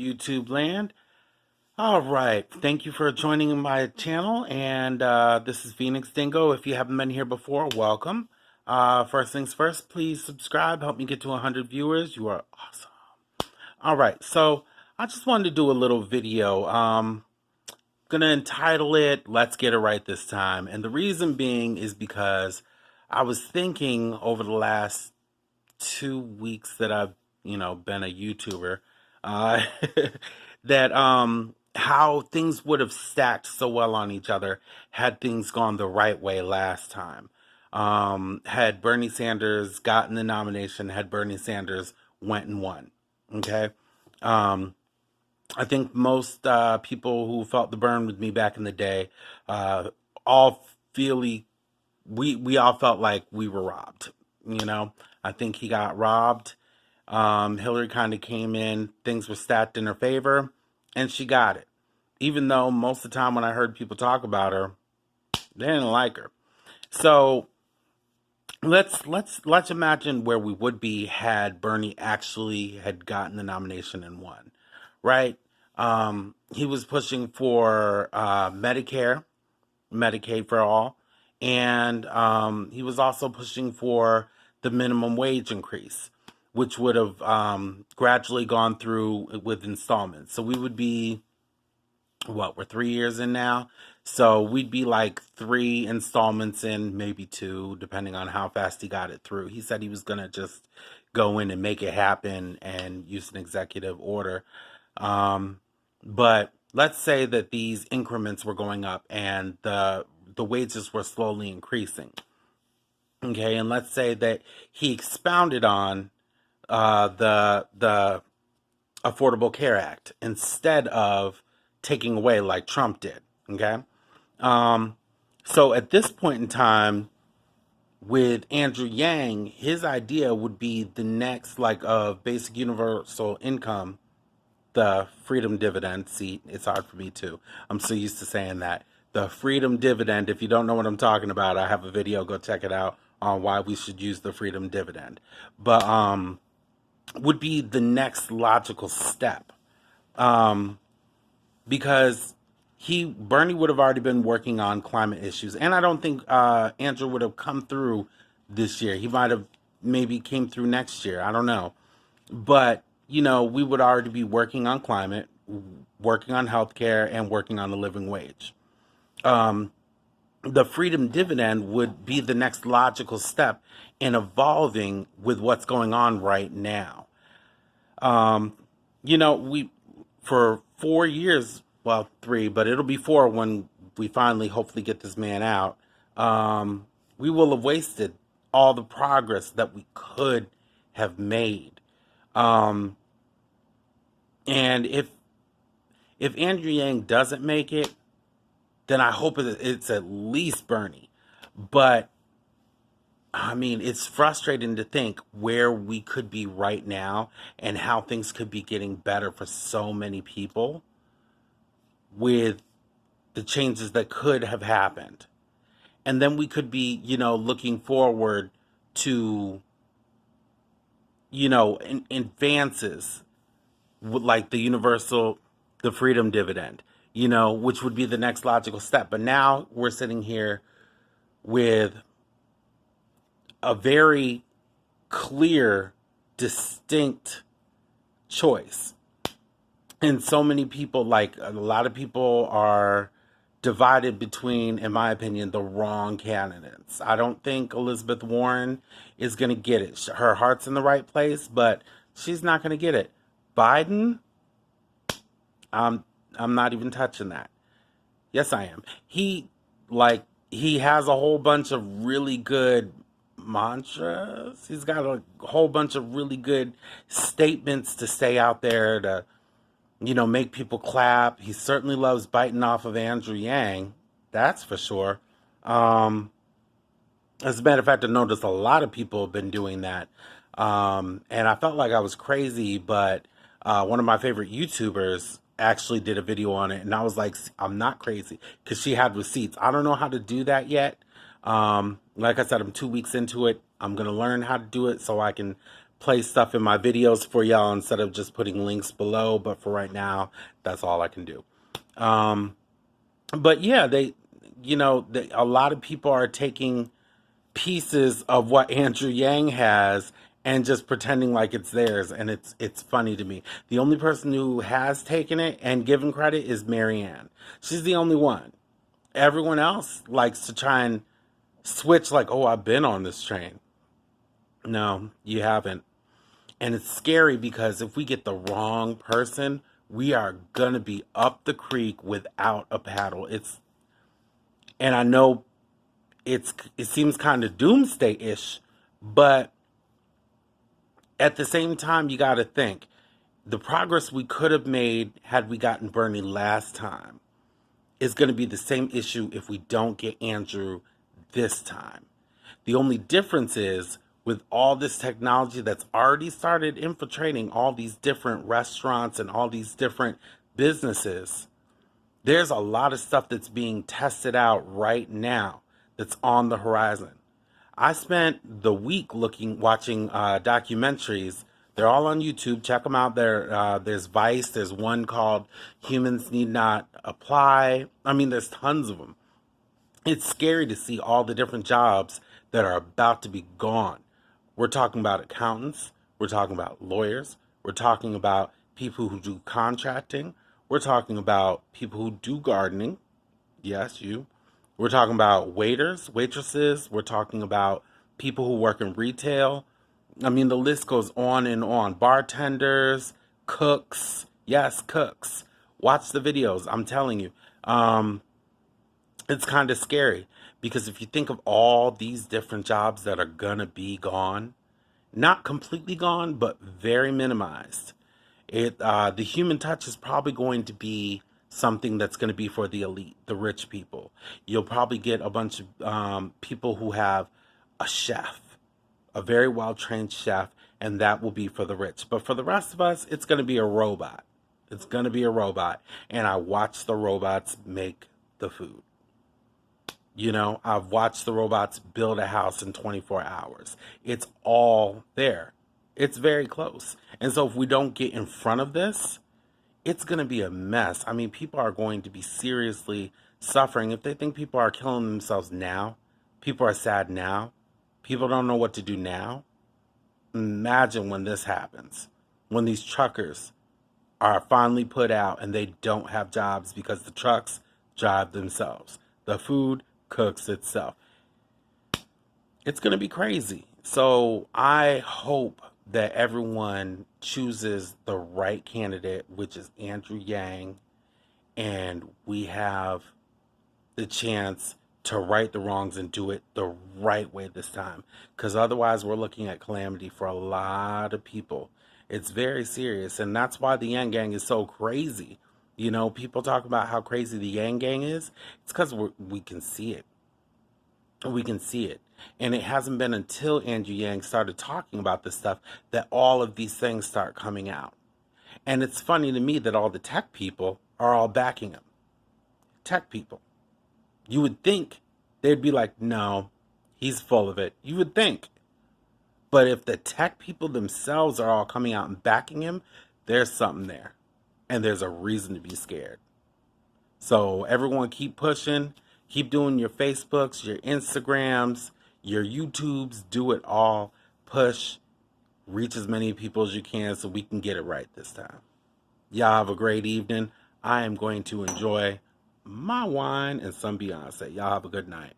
YouTube land. All right, thank you for joining my channel, and this is Phoenix Dingo. If you haven't been here before, welcome. First things first, please subscribe. Help me get to 100 viewers. You are awesome. All right, so I just wanted to do a little video. Gonna entitle it "Let's Get It Right This Time," and the reason being is because I was thinking over the last 2 weeks that I've, been a YouTuber, uh, that how things would have stacked so well on each other had things gone the right way last time. Had Bernie Sanders gotten the nomination, had Bernie Sanders went and won. Okay. Um, I think most people who felt the burn with me back in the day, uh, all feely we all felt like we were robbed. You know, I think he got robbed. Hillary kind of came in, things were stacked in her favor, and she got it. Even though most of the time when I heard people talk about her, they didn't like her. So let's imagine where we would be had Bernie actually had gotten the nomination and won, right? He was pushing for Medicare, Medicaid for all, and he was also pushing for the minimum wage increase, which would have gradually gone through with installments. So we would be, what, we're 3 years in now? So we'd be like three installments in, maybe two, depending on how fast he got it through. He said he was going to just go in and make it happen and use an executive order. Um, but let's say that these increments were going up and the wages were slowly increasing. Okay, and let's say that he expounded on the Affordable Care Act instead of taking away like Trump did. Okay, um, so at this point in time, with Andrew Yang, his idea would be the next like of basic universal income, the freedom dividend. See, it's hard for me too. I'm so used to saying that. The freedom dividend. If you don't know what I'm talking about, I have a video. Go check it out on why we should use the freedom dividend. But would be the next logical step. Um, because Bernie would have already been working on climate issues, and I don't think Andrew would have come through this year. He might have maybe came through next year. I don't know, but we would already be working on climate, working on healthcare, and working on the living wage. Um, the freedom dividend would be the next logical step in evolving with what's going on right now. Um, we for 4 years, well, three, but it'll be four when we finally hopefully get this man out. We will have wasted all the progress that we could have made. Um, and if Andrew Yang doesn't make it, then I hope it's at least Bernie. But I mean, it's frustrating to think where we could be right now and how things could be getting better for so many people with the changes that could have happened. And then we could be, looking forward to, advances with like the freedom dividend, which would be the next logical step. But now we're sitting here with a very clear, distinct choice. And so many people, like a lot of people, are divided between, in my opinion, the wrong candidates. I don't think Elizabeth Warren is going to get it. Her heart's in the right place, but she's not going to get it. Biden, I'm not even touching that. Yes, I am. He has a whole bunch of really good mantras. He's got a whole bunch of really good statements to say out there to, make people clap. He certainly loves biting off of Andrew Yang. That's for sure. Um, as a matter of fact, I noticed a lot of people have been doing that. And I felt like I was crazy, but one of my favorite YouTubers actually did a video on it, and I was like, I'm not crazy, because she had receipts. I don't know how to do that yet. Like I said, I'm 2 weeks into it. I'm going to learn how to do it so I can play stuff in my videos for y'all instead of just putting links below. But for right now, that's all I can do. Um, but yeah, a lot of people are taking pieces of what Andrew Yang has and just pretending like it's theirs, and it's funny to me. The only person who has taken it and given credit is Marianne. She's the only one. Everyone else likes to try and switch like, oh, I've been on this train. No, you haven't. And it's scary because if we get the wrong person, we are gonna be up the creek without a paddle. And I know it seems kind of doomsday-ish, but at the same time, you got to think the progress we could have made had we gotten Bernie last time is going to be the same issue if we don't get Andrew this time. The only difference is with all this technology that's already started infiltrating all these different restaurants and all these different businesses, there's a lot of stuff that's being tested out right now that's on the horizon. I spent the week watching documentaries. They're all on YouTube. Check them out. There's Vice. There's one called Humans Need Not Apply. I mean, there's tons of them. It's scary to see all the different jobs that are about to be gone. We're talking about accountants. We're talking about lawyers. We're talking about people who do contracting. We're talking about people who do gardening. Yes, you. We're talking about waiters, waitresses. We're talking about people who work in retail. I mean, the list goes on and on. Bartenders, cooks. Yes, cooks. Watch the videos. I'm telling you. It's kind of scary because if you think of all these different jobs that are going to be gone, not completely gone, but very minimized. The human touch is probably going to be something that's going to be for the elite, the rich people. You'll probably get a bunch of people who have a chef, a very well-trained chef, and that will be for the rich. But for the rest of us, it's going to be a robot. It's going to be a robot. And I watch the robots make the food. I've watched the robots build a house in 24 hours. It's all there. It's very close. And so if we don't get in front of this, it's going to be a mess. I mean, people are going to be seriously suffering. If they think people are killing themselves now, people are sad now, people don't know what to do now, imagine when this happens, when these truckers are finally put out and they don't have jobs because the trucks drive themselves. The food cooks itself. It's going to be crazy. So I hope that everyone chooses the right candidate, which is Andrew Yang, and we have the chance to right the wrongs and do it the right way this time. Because otherwise, we're looking at calamity for a lot of people. It's very serious, and that's why the Yang Gang is so crazy. People talk about how crazy the Yang Gang is. It's because we can see it. We can see it. And it hasn't been until Andrew Yang started talking about this stuff that all of these things start coming out. And it's funny to me that all the tech people are all backing him. Tech people. You would think they'd be like, no, he's full of it. You would think. But if the tech people themselves are all coming out and backing him, there's something there. And there's a reason to be scared. So everyone keep pushing. Keep doing your Facebooks, your Instagrams, your YouTubes. Do it all. Push. Reach as many people as you can so we can get it right this time. Y'all have a great evening. I am going to enjoy my wine and some Beyonce. Y'all have a good night.